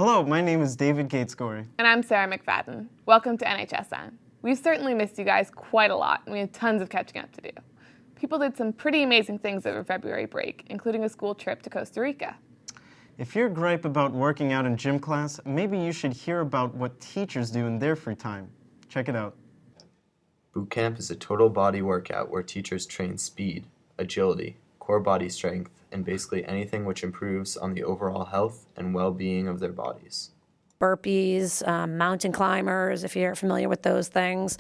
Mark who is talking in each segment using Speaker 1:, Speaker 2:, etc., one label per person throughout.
Speaker 1: Hello, my name is David Gatesgory.
Speaker 2: And I'm Sarah McFadden. Welcome to NHSN. We've certainly missed you guys quite a lot, and we have tons of catching up to do. People did some pretty amazing things over February break, including a school trip to Costa Rica.
Speaker 1: If you're gripe about working out in gym class, maybe you should hear about what teachers do in their free time. Check it out.
Speaker 3: Boot camp is a total body workout where teachers train speed, agility, core body strength, and basically anything which improves on the overall health and well-being of their bodies.
Speaker 4: Burpees, mountain climbers, if you're familiar with those things,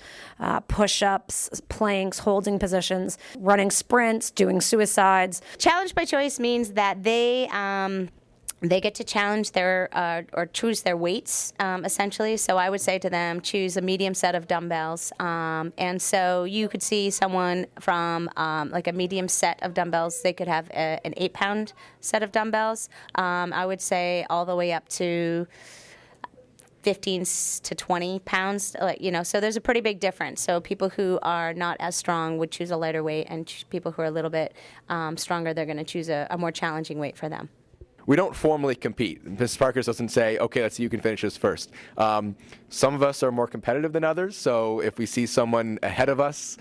Speaker 4: push-ups, planks, holding positions, running sprints, doing suicides.
Speaker 5: Challenge by choice means that they get to challenge their or choose their weights, essentially. So I would say to them, choose a medium set of dumbbells. And so you could see someone from like a medium set of dumbbells. They could have an 8-pound set of dumbbells. I would say all the way up to 15 to 20 pounds, so there's a pretty big difference. So people who are not as strong would choose a lighter weight, and people who are a little bit stronger, they're going to choose a more challenging weight for them.
Speaker 6: We don't formally compete. Mrs. Parkhurst doesn't say, okay, let's see who can finish this first. Some of us are more competitive than others, so if we see someone ahead of us,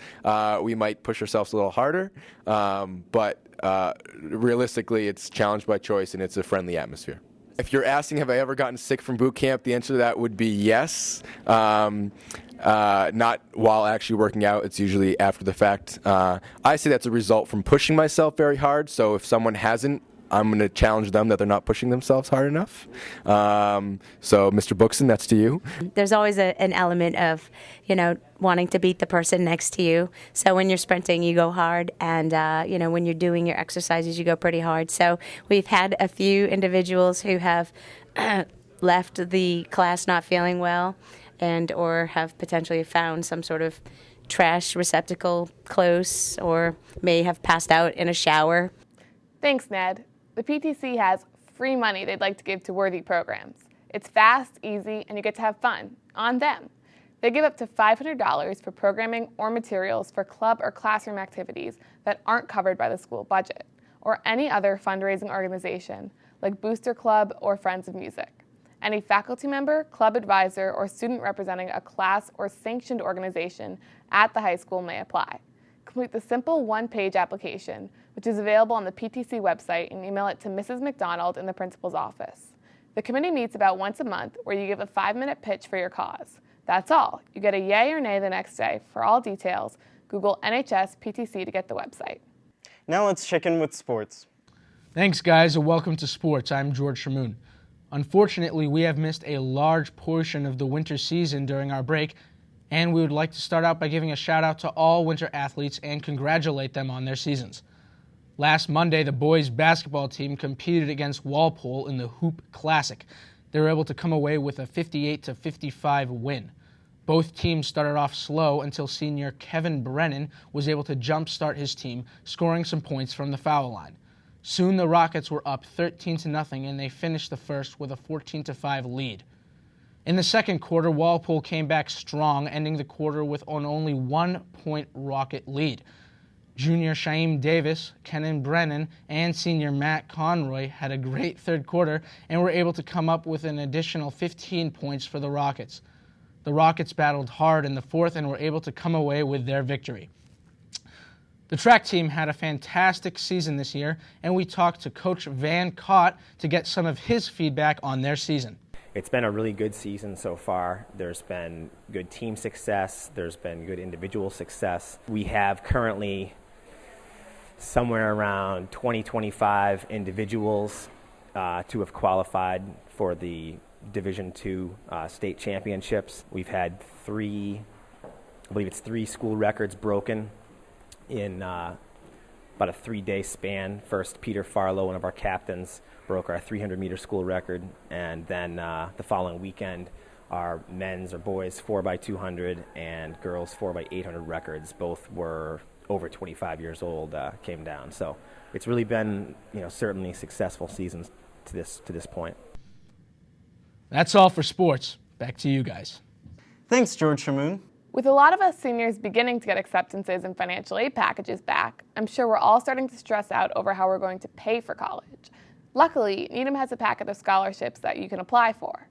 Speaker 6: we might push ourselves a little harder. But realistically, it's challenge by choice, and it's a friendly atmosphere. If you're asking, have I ever gotten sick from boot camp, the answer to that would be yes. Not while actually working out. It's usually after the fact. I say that's a result from pushing myself very hard. So if someone hasn't, I'm going to challenge them that they're not pushing themselves hard enough. So, Mr. Bookson, that's to you.
Speaker 5: There's always an element of, wanting to beat the person next to you. So when you're sprinting, you go hard, and when you're doing your exercises, you go pretty hard. So we've had a few individuals who have left the class not feeling well, and or have potentially found some sort of trash receptacle close, or may have passed out in a shower.
Speaker 2: Thanks, Ned. The PTC has free money they'd like to give to worthy programs. It's fast, easy, and you get to have fun on them. They give up to $500 for programming or materials for club or classroom activities that aren't covered by the school budget, or any other fundraising organization like Booster Club or Friends of Music. Any faculty member, club advisor, or student representing a class or sanctioned organization at the high school may apply. Complete the simple one-page application, which is available on the PTC website, and email it to Mrs. McDonald in the principal's office. The committee meets about once a month, where you give a 5-minute pitch for your cause. That's all. You get a yay or nay the next day. For all details, Google NHS PTC to get the website.
Speaker 1: Now let's check in with sports.
Speaker 7: Thanks, guys, and welcome to sports. I'm George Shamoon. Unfortunately, we have missed a large portion of the winter season during our break, and we would like to start out by giving a shout-out to all winter athletes and congratulate them on their seasons. Last Monday, the boys' basketball team competed against Walpole in the Hoop Classic. They were able to come away with a 58-55 win. Both teams started off slow until senior Kevin Brennan was able to jumpstart his team, scoring some points from the foul line. Soon the Rockets were up 13-0, and they finished the first with a 14-5 lead. In the second quarter, Walpole came back strong, ending the quarter with an only 1-point Rocket lead. Junior Shaim Davis, Kenan Brennan, and senior Matt Conroy had a great third quarter and were able to come up with an additional 15 points for the Rockets. The Rockets battled hard in the fourth and were able to come away with their victory. The track team had a fantastic season this year, and we talked to Coach Van Cott to get some of his feedback on their season.
Speaker 8: It's been a really good season so far. There's been good team success. There's been good individual success. We have currently somewhere around 20-25 individuals to have qualified for the Division II state championships. We've had three school records broken in about a 3-day span. First, Peter Farlow, one of our captains, broke our 300-meter school record, and then the following weekend, our men's or boys 4x200 and girls 4x800 records, both were over 25 years old, came down. So it's really been, certainly successful seasons to this point.
Speaker 7: That's all for sports. Back to you guys.
Speaker 1: Thanks, George Shamoon.
Speaker 2: With a lot of us seniors beginning to get acceptances and financial aid packages back, I'm sure we're all starting to stress out over how we're going to pay for college. Luckily, Needham has a packet of scholarships that you can apply for.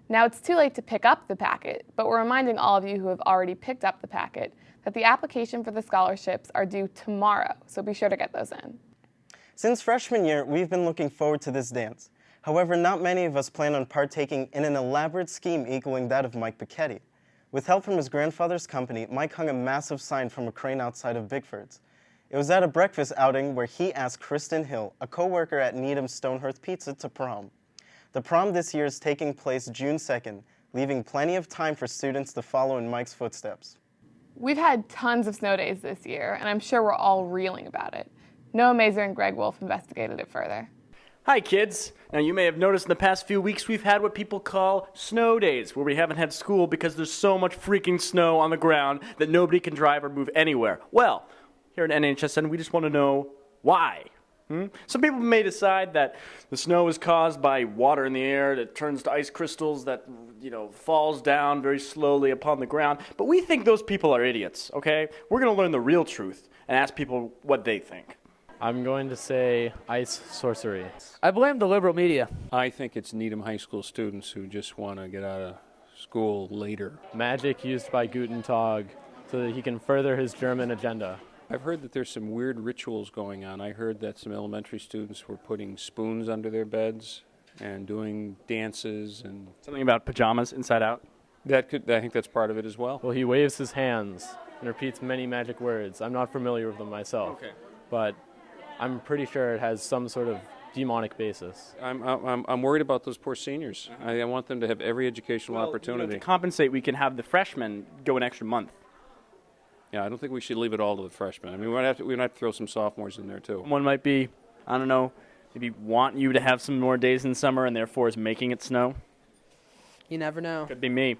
Speaker 2: Now it's too late to pick up the packet, but we're reminding all of you who have already picked up the packet that the application for the scholarships are due tomorrow, so be sure to get those in.
Speaker 1: Since freshman year, we've been looking forward to this dance. However, not many of us plan on partaking in an elaborate scheme equaling that of Mike Piketty. With help from his grandfather's company, Mike hung a massive sign from a crane outside of Bickford's. It was at a breakfast outing where he asked Kristen Hill, a co-worker at Needham Stonehearth Pizza, to prom. The prom this year is taking place June 2nd, leaving plenty of time for students to follow in Mike's footsteps.
Speaker 2: We've had tons of snow days this year, and I'm sure we're all reeling about it. Noah Mazer and Greg Wolf investigated it further.
Speaker 9: Hi, kids. Now, you may have noticed in the past few weeks we've had what people call snow days, where we haven't had school because there's so much freaking snow on the ground that nobody can drive or move anywhere. Well, here at NHSN, we just want to know why. Some people may decide that the snow is caused by water in the air that turns to ice crystals that, falls down very slowly upon the ground. But we think those people are idiots, okay? We're going to learn the real truth and ask people what they think.
Speaker 10: I'm going to say ice sorcery.
Speaker 11: I blame the liberal media.
Speaker 12: I think it's Needham High School students who just want to get out of school later.
Speaker 10: Magic used by Guten Tag so that he can further his German agenda.
Speaker 12: I've heard that there's some weird rituals going on. I heard that some elementary students were putting spoons under their beds and doing dances and
Speaker 9: something about pajamas inside out.
Speaker 12: I think that's part of it as well.
Speaker 10: Well, he waves his hands and repeats many magic words. I'm not familiar with them myself, but I'm pretty sure it has some sort of demonic basis.
Speaker 12: I'm worried about those poor seniors. I want them to have every educational opportunity.
Speaker 9: To compensate, we can have the freshmen go an extra month.
Speaker 12: Yeah, I don't think we should leave it all to the freshmen. I mean, we're going to have to throw some sophomores in there, too.
Speaker 9: One might be, I don't know, maybe want you to have some more days in summer and therefore is making it snow.
Speaker 11: You never know.
Speaker 9: Could be me.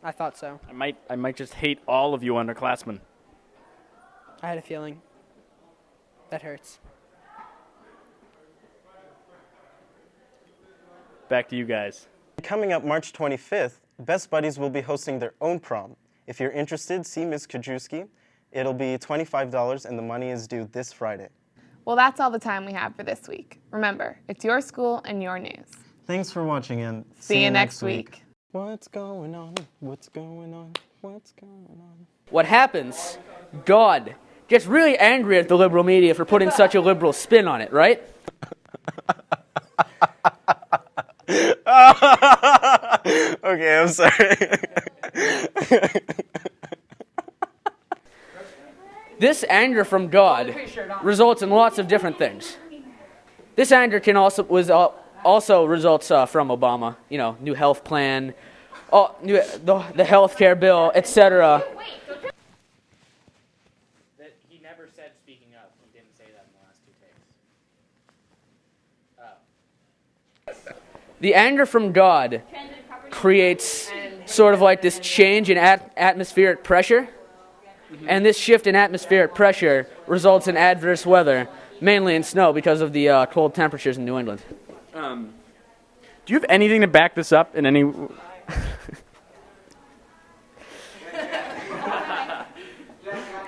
Speaker 11: I thought so.
Speaker 9: I might just hate all of you underclassmen.
Speaker 11: I had a feeling. That hurts.
Speaker 9: Back to you guys.
Speaker 1: Coming up March 25th, Best Buddies will be hosting their own prom. If you're interested, see Ms. Kajewski. It'll be $25 and the money is due this Friday.
Speaker 2: Well, that's all the time we have for this week. Remember, it's your school and your news.
Speaker 1: Thanks for watching and
Speaker 2: see you next week.
Speaker 1: What's going on? What's going on? What's going on?
Speaker 11: What happens? God gets really angry at the liberal media for putting such a liberal spin on it, right?
Speaker 1: Okay, I'm sorry.
Speaker 11: This anger from God results in lots of different things. This anger can also results from Obama, new health plan, the health care bill, etc.
Speaker 13: He never said speaking up. He didn't say that in the last 2 takes.
Speaker 11: The anger from God creates sort of like this change in atmospheric pressure, and this shift in atmospheric pressure results in adverse weather, mainly in snow because of the cold temperatures in New England.
Speaker 9: Do you have anything to back this up in any...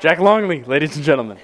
Speaker 9: Jack Longley, ladies and gentlemen.